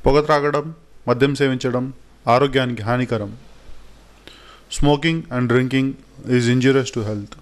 పొగ త్రాగడం, మద్యం సేవించడం ఆరోగ్యానికి హానికరం. Smoking and drinking is injurious to health.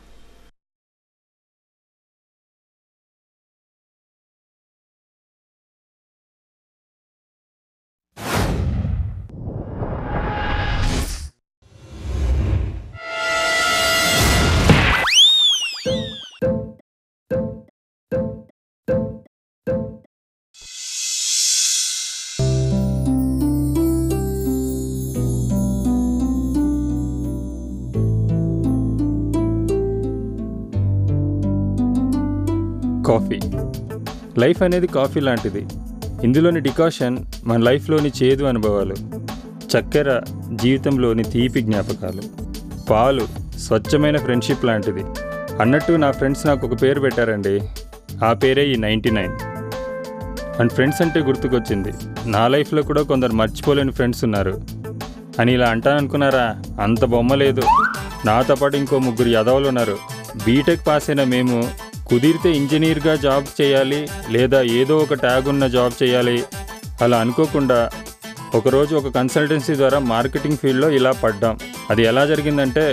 Coffee. Life అనేది కాఫీ లాంటిది. ఇందులోని డికాషన్ మన లైఫ్లోని చేదు అనుభవాలు, చక్కెర జీవితంలోని తీపి జ్ఞాపకాలు, పాలు స్వచ్ఛమైన ఫ్రెండ్షిప్ లాంటిది. అన్నట్టు నా ఫ్రెండ్స్ నాకు ఒక పేరు పెట్టారండి. ఆ పేరే ఈ 99. అండ్ ఫ్రెండ్స్ అంటే గుర్తుకొచ్చింది, నా లైఫ్లో కూడా కొందరు మర్చిపోలేని ఫ్రెండ్స్ ఉన్నారు అని ఇలా అంటాననుకున్నారా? అంత బొమ్మ లేదు. నాతో పాటు ఇంకో 3 యదవులు ఉన్నారు. బీటెక్ పాస్ అయిన మేము కుదిరితే ఇంజనీర్గా జాబ్ చేయాలి లేదా ఏదో ఒక ట్యాగ్ ఉన్న జాబ్ చేయాలి అలా అనుకోకుండా ఒకరోజు ఒక కన్సల్టెన్సీ ద్వారా మార్కెటింగ్ ఫీల్డ్లో ఇలా పడ్డాం. అది ఎలా జరిగిందంటే,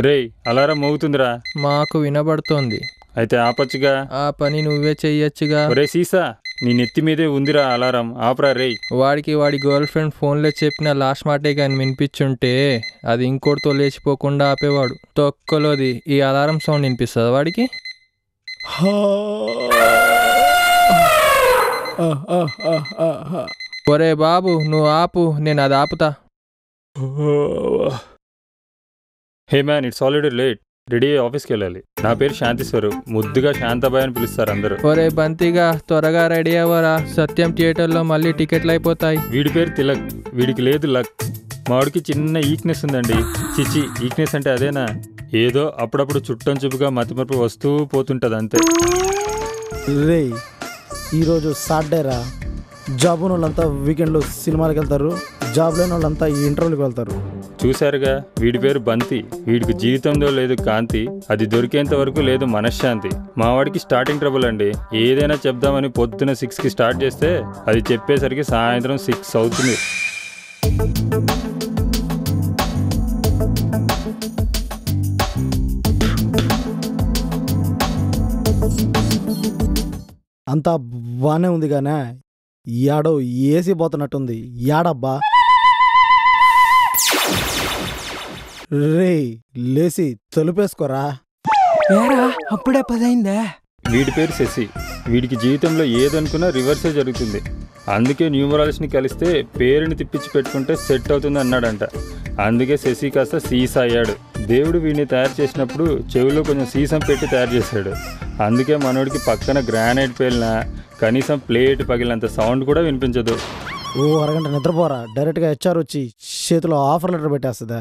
రేయ్ అలారం మోగుతుందిరా. మాకు వినబడుతోంది. అయితే ఆపచ్చుగా. ఆ పని నువ్వే చెయ్యొచ్చుగా. ఒరే సీసా, నీ నెత్తి మీదే ఉందిరా అలారం, ఆపరా రేయ్. వాడికి వాడి గర్ల్ ఫ్రెండ్ ఫోన్లో చెప్పిన లాస్ట్ మాటే కానీ వినిపించుంటే అది ఇంకోటితో లేచిపోకుండా ఆపేవాడు. తొక్కలోది ఈ అలారం సౌండ్ వినిపిస్తుంది వాడికి. ఒరే బాబు నువ్వు ఆపు, నేను అది ఆపుతా. Hey man, it's already late. Ready అయ్యి ఆఫీస్కి వెళ్ళాలి. నా పేరు శాంతిస్వరు, ముద్దుగా శాంతాబాయ్ అని పిలుస్తారు అందరూ. ఒరే బంతిగా త్వరగా రెడీ అవ్వరా, సత్యం థియేటర్లో మళ్ళీ టికెట్లు అయిపోతాయి. వీడి పేరు తిలక్, వీడికి లేదు లక్. మావాడికి చిన్న ఈక్నెస్ ఉందండి. చిచి, ఈక్నెస్ అంటే అదేనా? ఏదో అప్పుడప్పుడు చుట్టం చూపుగా మతిమరుపు వస్తూ పోతుంటుంది అంతే. రే ఈరోజు సాటర్డేరా. జాబ్ ఉన్న వాళ్ళంతా వీకెండ్లో సినిమాలకు వెళ్తారు, జాబ్ లేని వాళ్ళంతా ఈ ఇంటర్వ్యూకి వెళ్తారు. చూశారుగా, వీడి పేరు బంతి. వీడికి జీవితంలో లేదు కాంతి, అది దొరికేంత వరకు లేదు మనశ్శాంతి. మా వాడికి స్టార్టింగ్ ట్రబుల్ అండి. ఏదైనా చెప్దామని పొద్దున 6కి స్టార్ట్ చేస్తే అది చెప్పేసరికి సాయంత్రం 6 అవుతుంది. అంతా బాగానే ఉంది కానీ యాడో ఏసీ పోతున్నట్టుంది. యాడబ్బా? రే లేసి తలుపేసుకోరా. అప్పుడే 10 అయిందా? వీడి పేరు శశి. వీడికి జీవితంలో ఏదనుకున్నా రివర్సే జరుగుతుంది. అందుకే న్యూమరాలజీని కలిస్తే పేరుని తిప్పించి పెట్టుకుంటే సెట్ అవుతుంది అన్నాడంట. అందుకే శశి కాస్త సీసా అయ్యాడు. దేవుడు వీడిని తయారు చేసినప్పుడు చెవిలో కొంచెం సీసం పెట్టి తయారు చేశాడు. అందుకే మనోడికి పక్కన గ్రానైట్ పేలినా కనీసం ప్లేట్ పగిలినంత సౌండ్ కూడా వినిపించదు. ఓ అరగంట నిద్రపోరా, డైరెక్ట్గా హెచ్ఆర్ వచ్చి చేతిలో ఆఫర్ లెటర్ పెట్టేస్తుందా?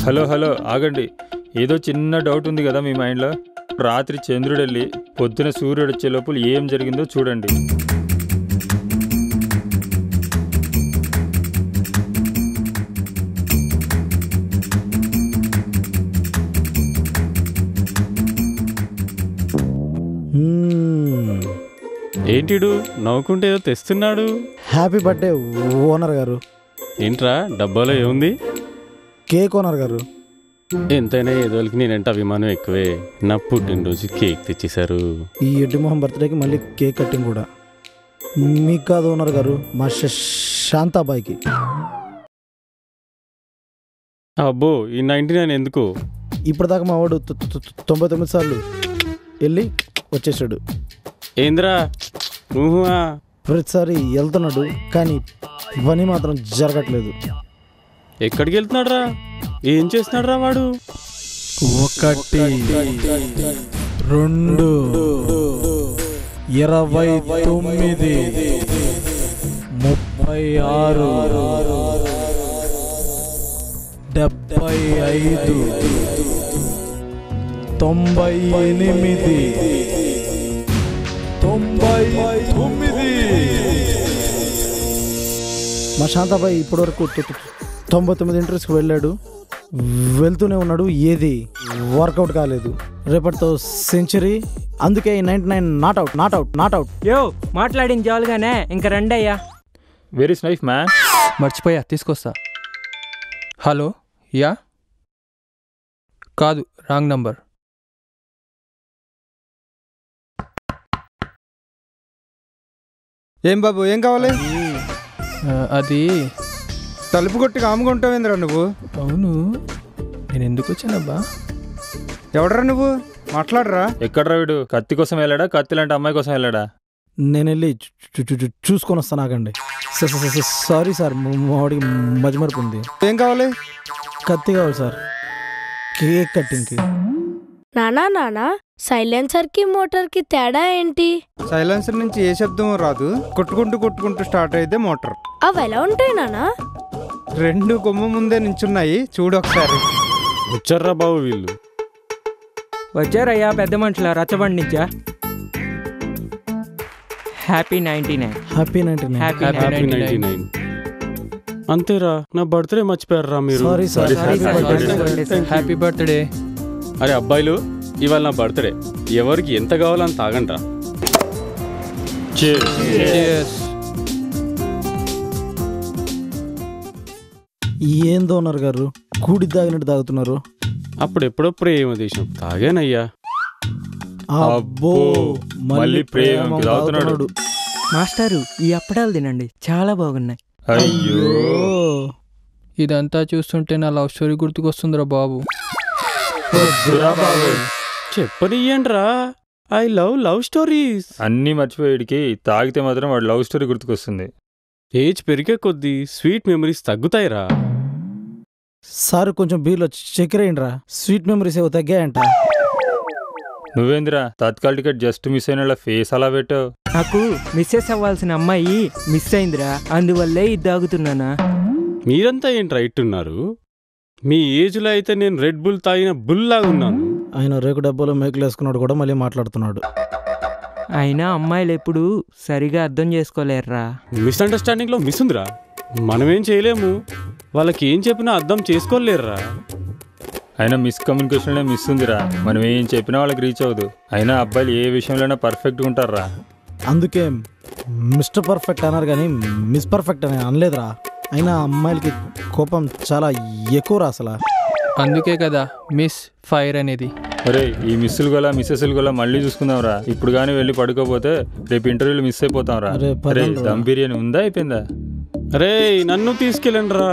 హలో హలో ఆగండి, ఏదో చిన్న డౌట్ ఉంది కదా మీ మైండ్లో. రాత్రి చంద్రుడు వెళ్ళి పొద్దున సూర్యుడు వచ్చే లోపల ఏం జరిగిందో చూడండి. ఏంటిడు నవ్వుకుంటే ఏదో తెస్తున్నాడు? హ్యాపీ బర్త్డే ఓనర్ గారు. ఏంట్రా డబ్బాలో ఏముంది? కేక్ ఓనర్ గారు. ఎంతైనా ఏదోళ్ళకి నేనంటే అభిమానం ఎక్కువే. నా పుట్టినరోజు కేక్ తెచ్చేశారు. ఈ ఎడ్డి మొహం బర్త్డేకి మళ్ళీ కేక్ కట్టింగ్ కూడా. మీకు కాదు ఓనర్ గారు, మా శాంతాబాయికి. అబ్బో, ఈ 99 ఎందుకు? ఇప్పటిదాకా మా వాడు 99 సార్లు వెళ్ళి వచ్చేసాడు. ఏంద్రా ప్రతిసారి వెళ్తున్నాడు కానీ పని మాత్రం జరగట్లేదు. ఎక్కడికి వెళ్తున్నాడు రా? ఏం చేస్తున్నాడు రా వాడు? 1 2 29 36 75 98 99. మా శాంతాబాయ్ ఇప్పటివరకు 99 ఇంటర్వ్యూస్కి వెళ్ళాడు, వెళ్తూనే ఉన్నాడు, ఏది వర్కౌట్ కాలేదు. రేపటితో సెంచరీ, అందుకే 99 నాట్అవుట్. యో మాట్లాడిన జాలుగానే ఇంకా రండయ్యా. Very nice man. మర్చిపోయా, తీసుకొస్తా. హలో, యా కాదు, రాంగ్ నంబర్. ఏం బాబు, ఏం కావాలి? అది తలుపు కొట్టి కాముకుంటావేంద్రా నువ్వు? అవును, నేను ఎందుకు వచ్చానబ్బా? ఎవడరా నువ్వు? మాట్లాడరా. ఎక్కడ్రా వీడు? కత్తి కోసం వెళ్ళాడా, కత్తి లాంటి అమ్మాయి కోసం వెళ్ళాడా? నేను వెళ్ళి చూసుకొని వస్తాను. ఆగండి. సారీ సార్, మావాడికి మతిమరుపు ఉంది. ఏం కావాలి? కత్తి కావాలి సార్, కేక్ కట్టింగ్కి. నానా సైలెన్సర్కి మోటార్కి తేడా ఏంటి? సైలెన్సర్ నుంచి ఏ శబ్దం రాదు, కొట్టుకుంటూ స్టార్ట్ అయితే మోటార్. అవి ఎలా ఉంటాయి నానా? 2 కొమ్మ ముందే నించున్నాయి, చూడు ఒకసారి. వచ్చారా బాబు వీళ్ళు? వచ్చారయ్యా పెద్ద మనుషుల రచ్చబండి నుంచా. హ్యాపీ 99. హ్యాపీ 99. Happy happy 99. 99. అంతేరా, నా బర్త్డే మర్చిపోయారా మీరు? Sorry sir, happy birthday. అరే అబ్బాయిలు, ఇవాళ నా బర్త్డే, ఎవరికి ఎంత కావాలో అంత తాగండ్రా. ఏందో ఉన్నారు గారు, కూడి తాగినట్టు తాగుతున్నారు. అప్పుడెప్పుడో ప్రేమ దేశం తాగానయ్యా. అబ్బో, మళ్ళీ ప్రేమకి తాగుతున్నాడు. మాస్టారు, ఈ అప్పడాలు తినండి, చాలా బాగున్నాయి. అయ్యో, ఇదంతా చూస్తుంటే నా లవ్ స్టోరీ గుర్తుకొస్తుందిరా బాబు. చెప్పనియ్యండ్రా, ఐ లవ్ స్టోరీస్. అన్నీ మర్చిపోయేడికి తాగితే మాత్రం వాడు లవ్ స్టోరీ గుర్తుకొస్తుంది. ఏజ్ పెరిగే కొద్దీ స్వీట్ మెమరీస్ తగ్గుతాయిరా. సార్ కొంచెం బీర్లో చక్కెర వేయండిరా, స్వీట్ మెమరీస్ ఏవో తగ్గాయంట. నువ్వేందిరా తత్కాల్ టికెట్ జస్ట్ మిస్ అయిన ఫేస్ అలా పెట్టావు? నాకు మిస్సెస్ అవ్వాల్సిన అమ్మాయి మిస్ అయిందిరా, అందువల్లే ఇది తాగుతున్నానా. మీరంతా ఏంట్రా ఇట్టున్నారు? మీ ఏజ్లో అయితే నేను రెడ్ బుల్ తాగిన బుల్లాగా ఉన్నాను. ఆయన రేకు డబ్బాలో మేకలు వేసుకున్నాడు కూడా మళ్ళీ మాట్లాడుతున్నాడు. అయినా అమ్మాయిలు ఎప్పుడు సరిగా అర్థం చేసుకోలేరురా. మిస్అండర్స్టాండింగ్లో మిస్ ఉందిరా, మనమేం చేయలేము. వాళ్ళకి ఏం చెప్పినా అర్థం చేసుకోలేరురా. అయినా మిస్కమ్యూనికేషన్లో మిస్ ఉందిరా, మనం ఏం చెప్పినా వాళ్ళకి రీచ్ అవ్వదు. అయినా అబ్బాయిలు ఏ విషయంలోనైనా పర్ఫెక్ట్గా ఉంటారా. అందుకే మిస్టర్ పర్ఫెక్ట్ అన్నారు కానీ మిస్ పర్ఫెక్ట్ అని అనలేదురా. అయినా అమ్మాయిలకి కోపం చాలా ఎక్కువరా అసలు. అందుకే కదా మిస్ ఫైర్ అనేది. అరే ఈ మిస్సులు గల మిస్సెస్లు గల మళ్ళీ చూసుకుందాంరా. ఇప్పుడు కానీ వెళ్ళి పడుకోపోతే రేపు ఇంటర్వ్యూలు మిస్ అయిపోతాంరా. అరే దమ్ బిర్యానీ ఉందా, అయిపోయిందా? అరే నన్ను తీసుకెళ్ళండిరా.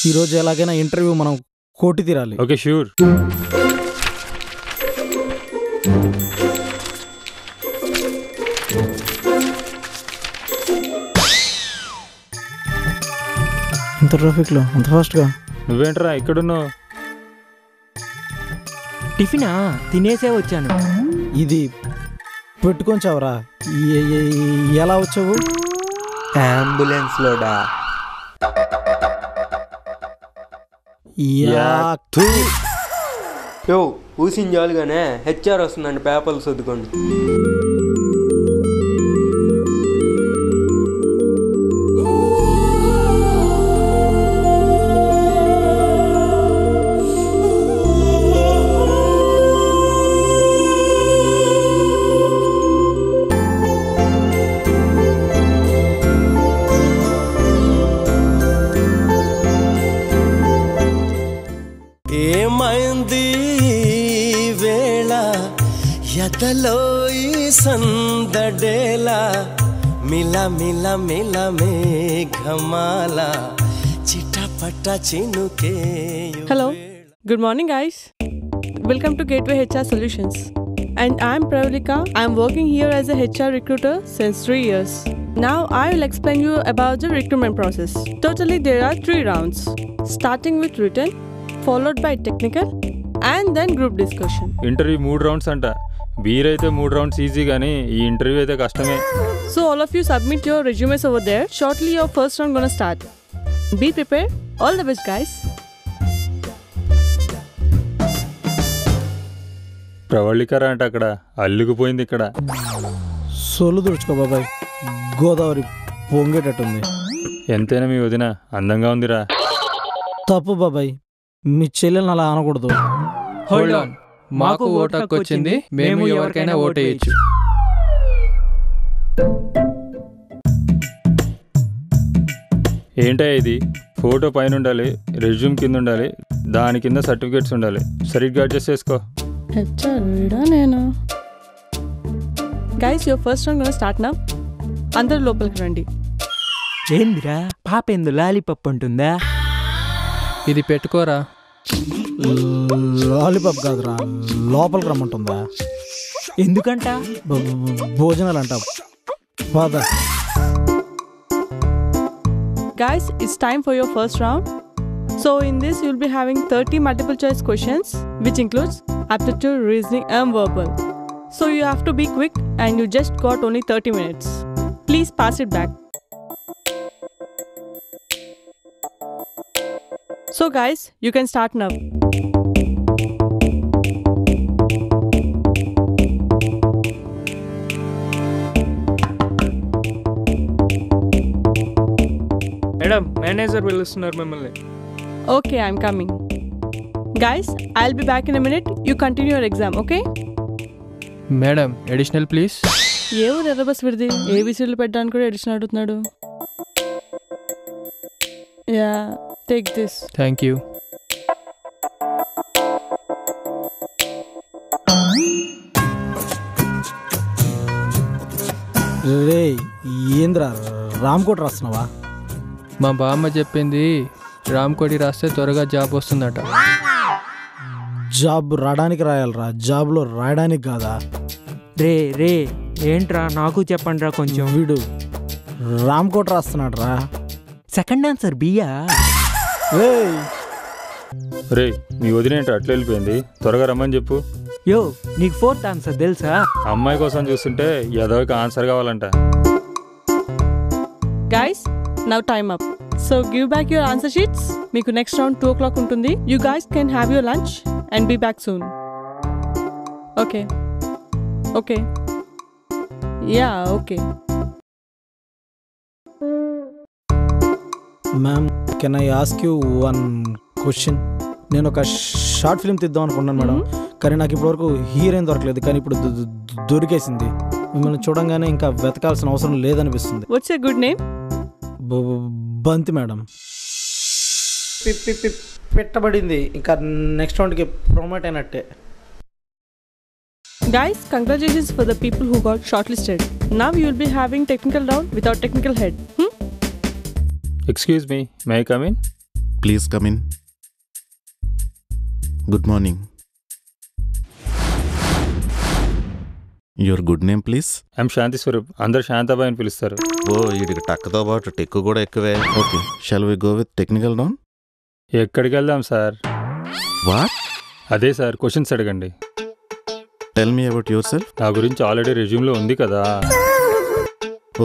ఈరోజు ఎలాగైనా ఇంటర్వ్యూ మనం కోటి తీరాలి. Okay sure. ఇంత ట్రాఫిక్లో అంత ఫాస్ట్గా? నువ్వేంట్రా ఇక్కడున్నావు? టిఫినా తినేసే వచ్చాను. ఇది పెట్టుకొని చావరా, ఎలా వచ్చావు? అంబులెన్స్లోడా. యో ఊసింజాలుగానే హెచ్ఆర్ వస్తుందండి, పేపర్లు చదువుకోండి. ఎదలో ఈ సందడేలా మిల మిల మిల మేఘమాల చిటపట చినుకే. Hello, good morning guys. Welcome to Gateway HR Solutions. And I'm Pravalika. I'm working here as a HR recruiter since 3 years. Now I will explain you about the recruitment process. Totally there are 3 rounds. Starting with written, followed by technical, and then group discussion. Interview 3 rounds అంట. వీరైతే 3 rounds easy కానీ ఈ interview అయితే కష్టమే. So all of you submit your resumes over there. Shortly your first round gonna start. Be prepared. All the best guys. ప్రవళికరా అంటే అక్కడ అల్లుకుపోయింది ఇక్కడ. సొల్లు తుడుచుకో బాబాయ్, గోదావరి పొంగేటట్టుంది. ఎంతైనా మీ వదిన అందంగా ఉందిరా. తప్పు బాబాయ్, మీ చెల్లెల్ని అలా అనకూడదు. హోల్డ్ ఆన్, మాకు ఓటు హక్కు వచ్చింది, మేము ఎవరికైనా ఓటేయచ్చు. ఏంటో ఇది, ఫోటో పైన ఉండాలి, రెజ్యూమ్ కింద ఉండాలి, దాని కింద సర్టిఫికేట్స్ ఉండాలి. సరిగ్గా అడ్జస్ట్ చేసుకో. నేను guys your first round gonna start now. అందరూ లోపలికి రండి. ఏందిరా పాప ఎందు లాలీపప్ ఉంటుందా? ఇది పెట్టుకోరా. లాలీపాప్ కాదురా, లోపలికి రమ్మంటుందా? ఎందుకంట? భోజనాలు అంటాం. Bada Guys, it's time for your first round. So in this you'll be having 30 multiple choice questions which includes aptitude, reasoning and verbal. So you have to be quick and you just got only 30 minutes. Please pass it back. So guys, you can start now. Madam, manager పిలుస్తున్నారు మిమ్మల్ని. Okay, I'm coming. Guys, I'll be back in a minute. You continue your exam, okay? Madam, additional please. ఏ ఊరు ఎర్రబస్ విడిది, ఏబీసీలు పెట్టడానికి కూడా edition అడుగుతున్నాడు. Yeah, take this. Thank you. రే ఏంద్రా, రామ్కోట్ రాస్తున్నావా? మా బామ్మ చెప్పింది రామ్కోటి రాస్తే త్వరగా జాబ్ వస్తుందట. జాబ్ రాయడానికి రాయాలరా, జాబ్లో రాయడానికి కాదా? రే రే ఏంట్రా, నాకు చెప్పండి రా కొంచెం. వీడు రామ్కోట్ రాస్తున్నాడు రా. Second answer బియా? రే, మీ వదిన ఏంటో అట్లా వెళ్ళిపోయింది, త్వరగా రమ్మని చెప్పు. యో, నీకు ఫోర్త్ ఆన్సర్ తెలుసా? అమ్మాయి కోసం చూస్తుంటే ఏదోకి ఆన్సర్ కావాలంట. Guys, now time up. So give back your answer sheets. Meeku next round 2 o'clock untundi. You guys can have your lunch and be back soon. Okay. Okay. Yeah, okay. Ma'am, can I ask you one question? నేను ఒక short film తీద్దాం అనుకున్నాను madam, కానీ నాకు ఇప్పటివరకు heroine దొరకలేదు, కానీ ఇప్పుడు దొరికేసింది. మిమ్మల్ని చూడంగానే ఇంకా వెతకాల్సిన అవసరం లేదనిపిస్తుంది. What's your good name? బంతి మేడం. పెట్టబడింది, ఇంకా నెక్స్ట్ రౌండ్కి ప్రమోట్ అయినట్టే. Guys, congratulations for the people who got shortlisted. Now you will be having technical round without technical head. Excuse me, may I come in? Please come in. Good morning. Your good name please? I'm Shanti Swaroop, అందరు శాంతాబాయ్ అని పిలుస్తారు. ఓ, వీడికి టక్తో పాటు tech కూడా ఎక్కువే. Okay, shall we go with technical round? ఎక్కడికి వెళ్దాం sir? What? అదే సార్, క్వశ్చన్స్ అడగండి. Tell me about yourself. నా గురించి ఆల్రెడీ రెజ్యూమ్లో ఉంది కదా.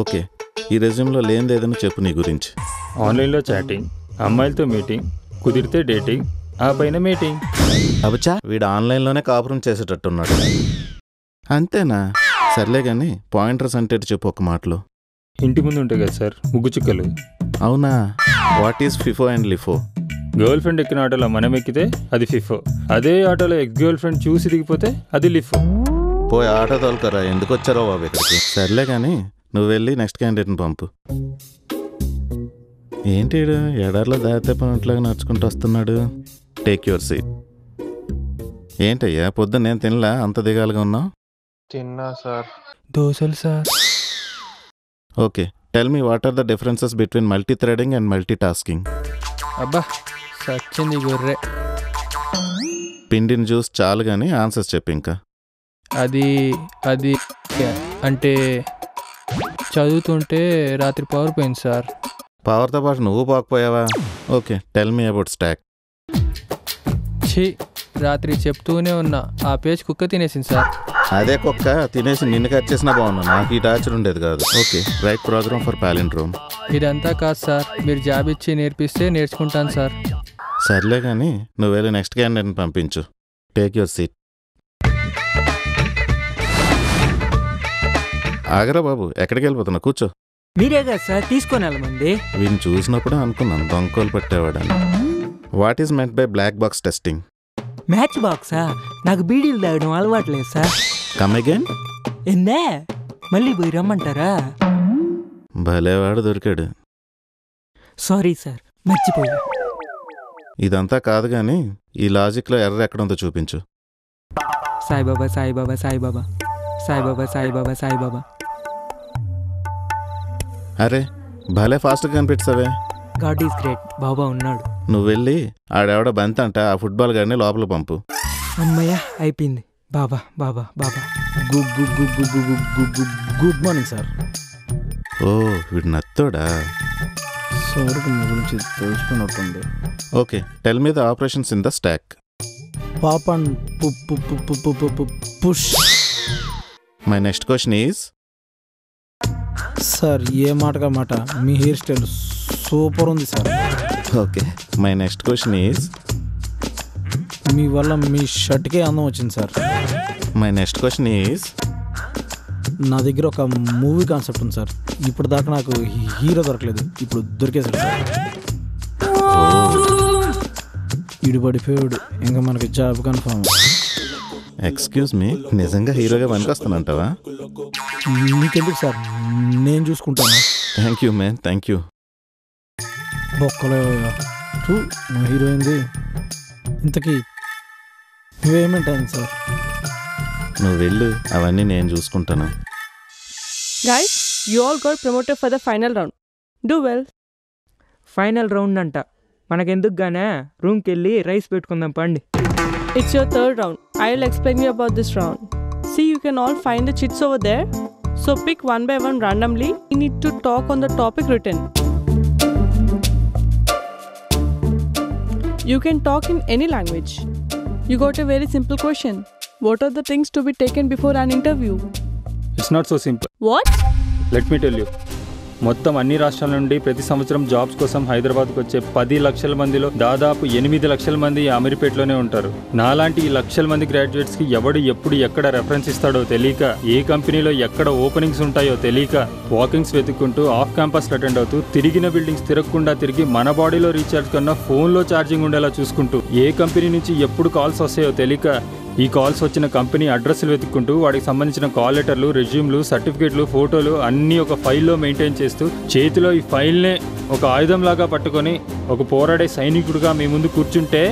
ఓకే, ఈ రెజ్యూమ్లో లేనిది ఏదైనా చెప్పు నీ గురించి. ఆన్లైన్లో చాటింగ్, అమ్మాయిలతో మీటింగ్, కుదిరితే డేటింగ్, ఆ పైన మీటింగ్. అబచా, వీడు ఆన్లైన్లోనే కాపురం చేసేటట్టున్నాడు. అంతేనా? సర్లే కానీ పాయింటర్స్ అంటే చెప్పు ఒక మాటలో. ఇంటి ముందు ఉంటాయి కదా సార్, ముగ్గు చుక్కలు. అవునా? What is FIFO and LIFO? Girl friend ఎక్కిన ఆటోలో మనం ఎక్కితే అది ఫిఫో, అదే ఆటోలో ఎక్స్ గర్ల్ ఫ్రెండ్ చూసి దిగిపోతే అది లిఫో. పోయి ఆటో తోలుకరా, ఎందుకు వచ్చారో బాబు ఇక్కడికి. సర్లే కానీ నువ్వు వెళ్ళి నెక్స్ట్ క్యాండిడేట్ని పంపు. ఏంటి ఎడార్లో దారితేపనట్లాగా నడుచుకుంటూ వస్తున్నాడు. Take your seat. ఏంటయ్యా పొద్దున్న నేను తినలా, అంత దిగాలుగా ఉన్నావు? తిన్నా సార్. దోశలు sir. Okay, tell me what are the differences between multithreading and multitasking? అబ్బా సచ్చింది గొర్రె. పిండిని జ్యూస్ చాలు కానీ ఆన్సర్స్ చెప్పు ఇంకా. అది అది అంటే చదువుతుంటే రాత్రి పవర్ పోయింది సార్. పవర్తో పాటు నువ్వు పోకపోయావా? Okay, tell me about stack. ఛీ, రాత్రి చెప్తూనే ఉన్నా, ఆ పేజ్ కుక్క తినేసింది సార్. అదే కుక్క తినేసి నిన్ను కట్ చేసినా బాగున్నా, నాకు ఈ టార్చర్ ఉండేది కాదు. Okay, write program for palindrome. ఇదంతా కాదు సార్, మీరు జాబ్ ఇచ్చి నేర్పిస్తే నేర్చుకుంటాను సార్. సర్లే కానీ నువ్వు వెళ్ళి నెక్స్ట్ క్యాండిడేట్ని పంపించు. Take your seat. ఆగరా బాబు, ఎక్కడికి వెళ్ళిపోతున్నా? కూర్చో. మీరే కదా సార్ తీసుకొని వెళ్ళమంది. వీడిని చూసినప్పుడే అనుకున్నాను దొంగకోలు పట్టేవాడని. What is meant by black box testing? Match బాక్సా? నాకు బీడీలు తాగడం అలవాట్లేదు సార్. Come again. ఎందే మళ్ళీ పోయి రమ్మంటారా? భలేవాడు దొరికాడు. సారీ సార్, మర్చిపోయా. ఇదంతా కాదు కానీ ఈ లాజిక్లో ఎర్ర ఎక్కడ ఉందో చూపించు. సాయిబాబా సాయిబాబా సాయిబాబా సాయిబాబా సాయిబాబా సాయిబాబా. అరే భలే ఫాస్ట్గా కనిపించావే. గాడ్ ఈస్ గ్రేట్, బాబా ఉన్నాడు. నువ్వు వెళ్ళి ఆడెవడో బంత్ అంట ఆ ఫుట్బాల్ గాడిని లోపల పంపు. అమ్మయ్య అయిపోయింది. బాబా బాబా బాబా. Good morning sir. ఓ వీడు నత్తోడా? సార్కి మీ గురించి తెలుసుకున్నట్టుంది. Okay, tell me the operations in the stack. Pop and push. My next question is. Sir ఏ మాటగా మాట, మీ హెయిర్ స్టైల్ సూపర్ ఉంది sir. Okay, my next question is. మీ వల్ల మీ షర్ట్కే అందం వచ్చింది sir. My next question is. నా దగ్గర ఒక మూవీ కాన్సెప్ట్ ఉంది సార్. ఇప్పుడు దాకా నాకు హీరో దొరకలేదు, ఇప్పుడు దొరికేసాడు సార్. ఇడు పడిపోయాడు, ఇంకా మనకి జాబ్ కన్ఫర్మ్. ఎక్స్క్యూజ్ మీ, నిజంగా హీరోగా పనికొస్తానంటావా? మీకెందుకు సార్, నేను చూసుకుంటాను. Thank you man, thank you. బొక్కలో నువ్వు హీరోయింది. ఇంతకీ నువ్వేమంటాను సార్? నువ్వు వెళ్ళు, అవన్నీ నేను చూసుకుంటాను. Guys, you all got promoted for the final round. Do well. Final round అంట. మనకెందుకు గానే రూమ్కి వెళ్ళి రైస్ పెట్టుకుందాం పండి. It's your third round. I'll explain you about this round. See, you can all find the chits over there. So pick one by one randomly. You need to talk on the topic written. You can talk in any language. You got a very simple question. What are the things to be taken before an interview? It's not so simple. What? Let me tell you. మొత్తం అన్ని రాష్ట్రాల నుండి ప్రతి సంవత్సరం jobs కోసం హైదరాబాద్కు వచ్చే 10 లక్షల మందిలో దాదాపు 8 లక్షల మంది అమీర్పేటలోనే ఉంటారు. నాలాంటి ఈ లక్షల మంది గ్రాడ్యుయేట్స్కి ఎవడు ఎప్పుడు ఎక్కడ రెఫరెన్స్ ఇస్తాడో తెలియక, ఏ కంపెనీలో ఎక్కడ ఓపెనింగ్స్ ఉంటాయో తెలియక, వాకింగ్స్ వెతుక్కుంటూ ఆఫ్ క్యాంపస్లో అటెండ్ అవుతూ తిరిగిన బిల్డింగ్స్ తిరగకుండా తిరిగి మన బాడీలో రీఛార్జ్ కన్నా ఫోన్లో ఛార్జింగ్ ఉండేలా చూసుకుంటూ, ఏ కంపెనీ నుంచి ఎప్పుడు కాల్స్ వస్తాయో తెలియక, ఈ కాల్స్ వచ్చిన కంపెనీ అడ్రస్లు వెతుక్కుంటూ వాటికి సంబంధించిన కాల్ లెటర్లు, రెజ్యూమ్లు, సర్టిఫికేట్లు, ఫోటోలు అన్నీ ఒక ఫైల్లో మెయింటైన్ చేస్తూ, చేతిలో ఈ ఫైల్నే ఒక ఆయుధంలాగా పట్టుకొని ఒక పోరాడే సైనికుడిగా మీ ముందు కూర్చుంటే,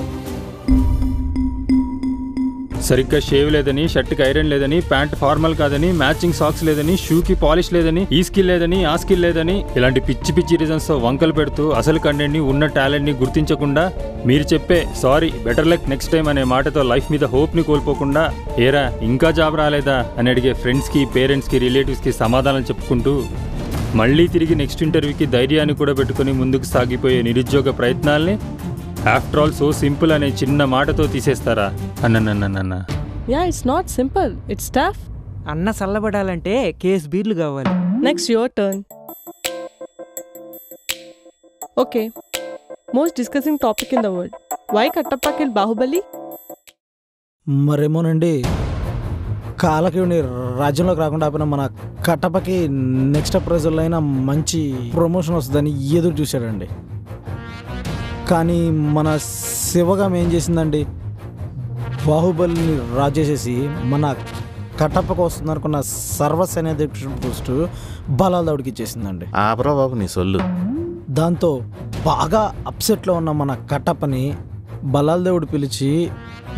సరిగ్గా షేవ్ లేదని, షర్ట్కి ఐరన్ లేదని, ప్యాంట్ ఫార్మల్ కాదని, మ్యాచింగ్ సాక్స్ లేదని, షూకి పాలిష్ లేదని, ఈ స్కిల్ లేదని, ఆ స్కిల్ లేదని, ఇలాంటి పిచ్చి పిచ్చి రీజన్స్తో వంకలు పెడుతూ అసలు కంటెంట్ని, ఉన్న టాలెంట్ని గుర్తించకుండా, మీరు చెప్పే sorry better luck next time అనే మాటతో లైఫ్ మీద హోప్ని కోల్పోకుండా, ఏరా ఇంకా జాబ్ రాలేదా అని అడిగే ఫ్రెండ్స్కి, పేరెంట్స్కి, రిలేటివ్స్కి సమాధానం చెప్పుకుంటూ, మళ్ళీ తిరిగి నెక్స్ట్ ఇంటర్వ్యూకి ధైర్యాన్ని కూడా పెట్టుకుని ముందుకు సాగిపోయే నిరుద్యోగ ప్రయత్నాల్ని ఆఫ్టర్ ఆల్ సో సింపుల్ అనే చిన్న మాటతో తీసేస్తారా? అన్న Yeah, it's not simple. It's tough. అన్న చల్లబడాలంటే కేస్ బీర్లు కావాలి. Next, your turn. Okay. Most discussing topic in the world. Why Kattappa killed Bahubali? మరేమోనండి, కాలకేవుని రాజ్యంలోకి రాకుండా ఆపిన మన కట్టపకి నెక్స్ట్ అప్రైజల్లో అయినా మంచి ప్రమోషన్ వస్తుందని ఎదురు చూశాడండి. కానీ మన శివగాం ఏం చేసిందండి, బాహుబలిని రాజేసేసి మన కట్టప్పకు వస్తుంది అనుకున్న సర్వసైన్యాధ్యక్ష పోస్టు బలాదవుడికి ఇచ్చేసిందండి. ఆపరా బాబు నీ సొల్లు. దాంతో బాగా అప్సెట్లో ఉన్న మన కట్టప్పని బలాల్దేవుడు పిలిచి,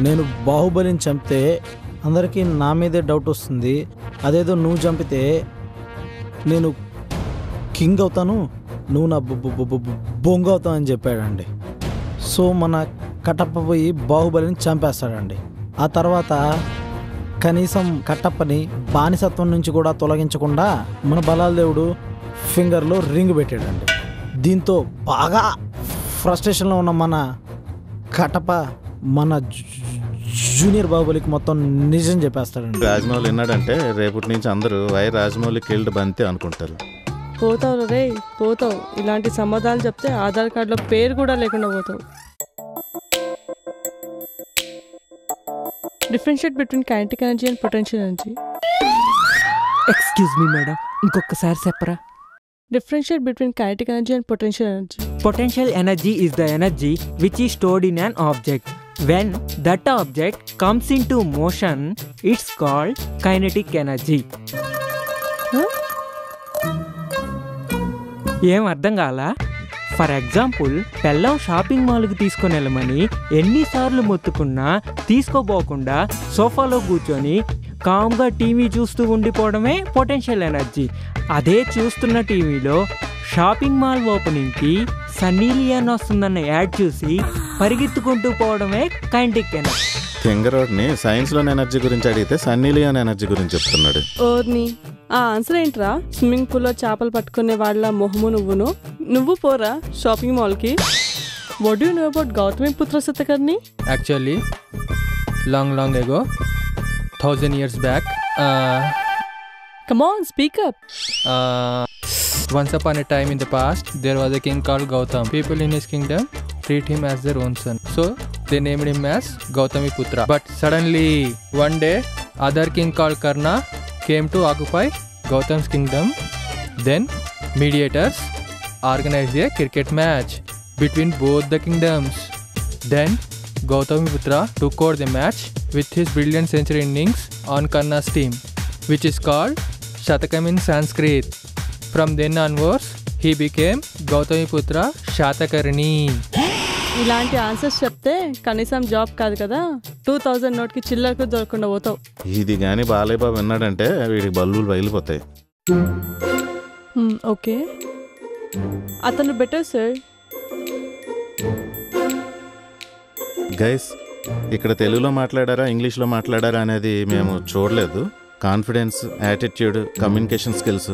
నేను బాహుబలిని చంపితే అందరికీ నా మీదే డౌట్ వస్తుంది. అదేదో నువ్వు చంపితే నేను కింగ్ అవుతాను, నువ్వు నా బొంగు అవుతావు అని చెప్పాడండి. సో మన కట్టప్ప పోయి బాహుబలిని చంపేస్తాడండి. ఆ తర్వాత కనీసం కట్టప్పని బానిసత్వం నుంచి కూడా తొలగించకుండా మన బలాల దేవుడు ఫింగర్లో రింగ్ పెట్టాడండి. దీంతో బాగా ఫ్రస్ట్రేషన్లో ఉన్న మన కట్టప్ప మన జూనియర్ బాహుబలికి మొత్తం నిజం చెప్పేస్తాడండి. రాజమౌళి విన్నాడంటే రేపటి నుంచి అందరూ వై రాజమౌళి కిల్డ్ బంతి అనుకుంటారు. పోతావు రే, పోతావు. ఇలాంటి సమాధానాలు చెప్తే ఆధార్ కార్డులో పేరు కూడా లేకుండా పోతావు. Differentiate between kinetic energy and potential energy. Excuse me madam, ఇంకొకసారి చెప్పరా? Differentiate between kinetic energy and potential energy. Potential energy is the energy which is stored in an object. When that object comes into motion, it's called kinetic energy. ఏం అర్థం కాలా? For example, పెళ్ళం shopping మాల్కి తీసుకొని వెళ్ళమని ఎన్నిసార్లు మొత్తుకున్నా తీసుకోపోకుండా సోఫాలో కూర్చొని కామ్గా టీవీ చూస్తూ ఉండిపోవడమే పొటెన్షియల్ ఎనర్జీ. అదే చూస్తున్న టీవీలో షాపింగ్ మాల్ ఓపెనింగ్కి సన్నీ లియోన్ వస్తుందన్న యాడ్ చూసి పరిగెత్తుకుంటూ పోవడమే కైనెటిక్ ఎనర్జీ. థింగరోడ్ని సైన్స్లోని ఎనర్జీ గురించి అడిగితే సన్నీ లియోన్ ఎనర్జీ గురించి చెప్తున్నాడు. ఓర్ని, ఆ ఆన్సర్ ఏంట్రా? స్విమ్మింగ్ పూల్లో చేపలు పట్టుకునే వాళ్ళ మొహము నువ్వు పోరా షాపింగ్ మాల్కి. What do know about Gautamiputra Satakarni? Actually, long ago, 1000 years back, Come on, speak up. Once upon a time in the past, there was a king called Gautam. People in his kingdom treat him as their own son. So, they named him as Gautamiputra. But suddenly, one day, other king called Karna came to occupy Gautam's kingdom. Then, mediators organized a cricket match between both the kingdoms. Then, Gautamiputra took over the match with his brilliant century innings on Karna's team, which is called Shatakam in Sanskrit. From then onwards, he became Gautamiputra Shatakarni. ఇలాంటి answers చెప్తే కనీసం job కాదు కదా, 2000 నోట్కి చిల్లరకు దొరకకుండా పోతావు. ఇది కానీ బాలయ్య బాబు విన్నాడంటే వీడికి బల్బులు బయలుపోతాయి. ఓకే, అతను బెటర్ సార్. గైస్, ఇక్కడ తెలుగులో మాట్లాడారా ఇంగ్లీష్లో మాట్లాడారా అనేది మేము చూడలేదు. కాన్ఫిడెన్స్, యాటిట్యూడ్, కమ్యూనికేషన్ స్కిల్స్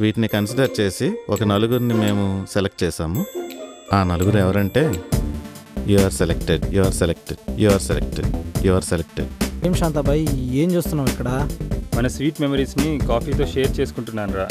వీటిని కన్సిడర్ చేసి ఒక నలుగురిని మేము సెలెక్ట్ చేశాము. ఆ నలుగురు ఎవరంటే you are selected, you are selected, you are selected, you are selected. ఏం శాంతాబాయ్, ఏం చూస్తున్నావు ఇక్కడ? మన స్వీట్ మెమరీస్ని కాఫీతో షేర్ చేసుకుంటున్నాను రా.